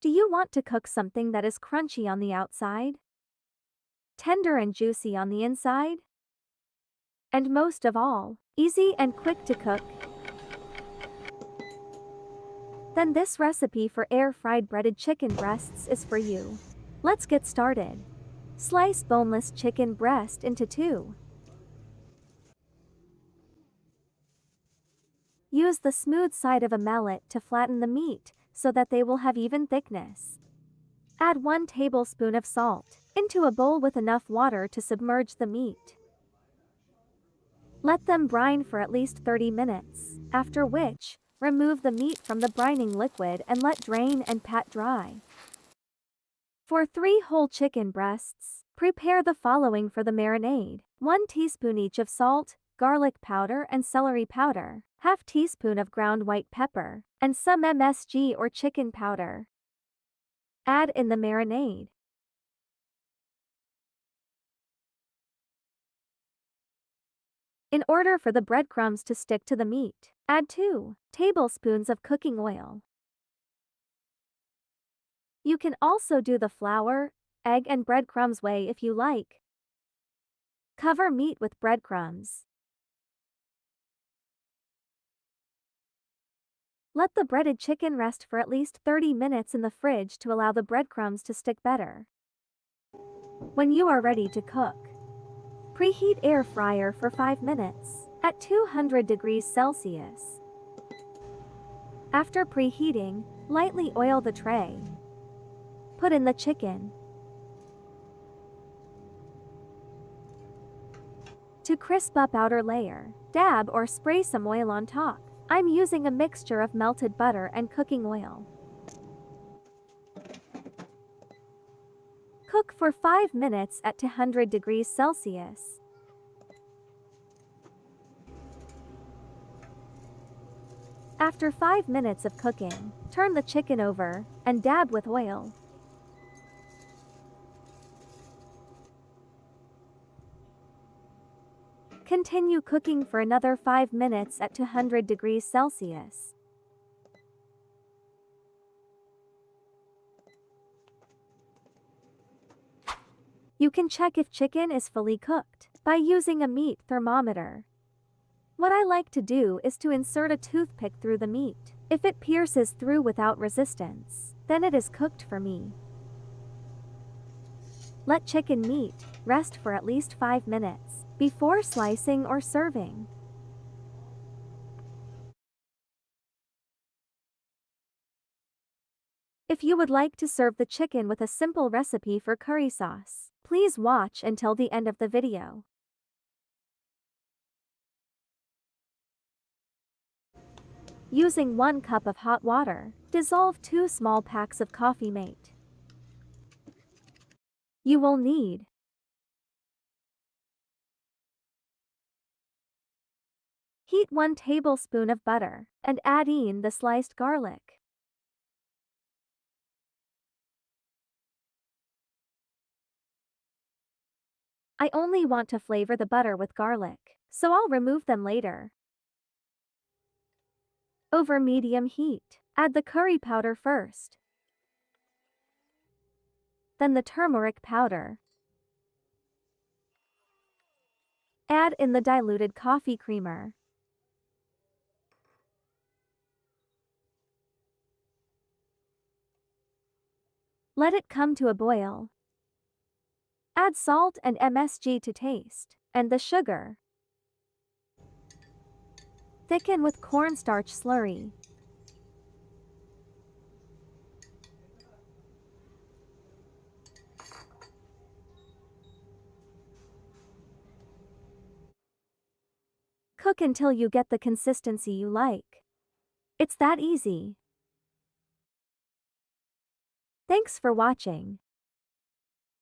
Do you want to cook something that is crunchy on the outside, tender and juicy on the inside, and most of all, easy and quick to cook? Then this recipe for air-fried breaded chicken breasts is for you. Let's get started. Slice boneless chicken breast into two. Use the smooth side of a mallet to flatten the meat so that they will have even thickness. Add 1 tablespoon of salt into a bowl with enough water to submerge the meat. Let them brine for at least 30 minutes, after which, remove the meat from the brining liquid and let drain and pat dry. For 3 whole chicken breasts, prepare the following for the marinade: 1 teaspoon each of salt, garlic powder and celery powder, ½ teaspoon of ground white pepper, and some MSG or chicken powder. Add in the marinade. In order for the breadcrumbs to stick to the meat, add 2 tablespoons of cooking oil. You can also do the flour, egg and breadcrumbs way if you like. Cover meat with breadcrumbs. Let the breaded chicken rest for at least 30 minutes in the fridge to allow the breadcrumbs to stick better. When you are ready to cook, preheat air fryer for 5 minutes at 200 degrees Celsius. After preheating, lightly oil the tray. Put in the chicken. To crisp up outer layer, dab or spray some oil on top. I'm using a mixture of melted butter and cooking oil. Cook for 5 minutes at 200 degrees Celsius. After 5 minutes of cooking, turn the chicken over and dab with oil. Continue cooking for another 5 minutes at 200 degrees Celsius. You can check if chicken is fully cooked by using a meat thermometer. What I like to do is to insert a toothpick through the meat. If it pierces through without resistance, then it is cooked for me. Let chicken meat rest for at least 5 minutes before slicing or serving. If you would like to serve the chicken with a simple recipe for curry sauce, please watch until the end of the video. Using 1 cup of hot water, dissolve 2 small packs of coffee mate. You will need heat 1 tablespoon of butter and add in the sliced garlic. I only want to flavor the butter with garlic, so I'll remove them later. Over medium heat, add the curry powder first, then the turmeric powder. Add in the diluted coffee creamer. Let it come to a boil. Add salt and MSG to taste, and the sugar. Thicken with cornstarch slurry. Cook until you get the consistency you like. It's that easy. Thanks for watching.